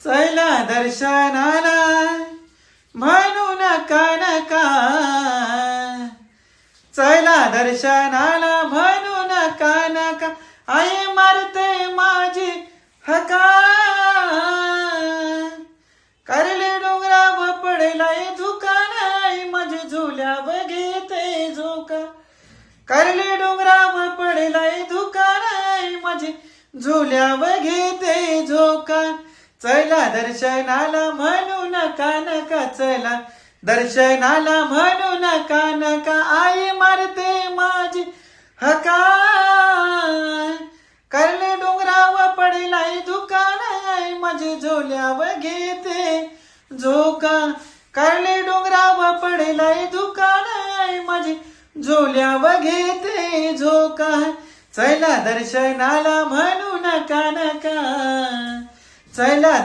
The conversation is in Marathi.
चला दर्शनाला म्हणू नका नका, चला दर्शनाला म्हणू नका नका, आई मारते माझी हका. करले डोंगराव पडलाय दुकान, आई माझी झुल्याव घेते झोका. करले डोंगराव पडलाय दुकान, आई माझी झुल्याव घेते झोका. चला दर्शनाला म्हणू नका नका, चला दर्शनाला म्हणू नका नका, आई मारते माझी हका. करले डोंगराव पडलाय दुकान, आई माझी झोल्याव घेते झोका. करले डोंगराव पडलाय दुकान, आई माझी झोल्याव घेते झोका. चला दर्शनाला म्हणू नका नका, चला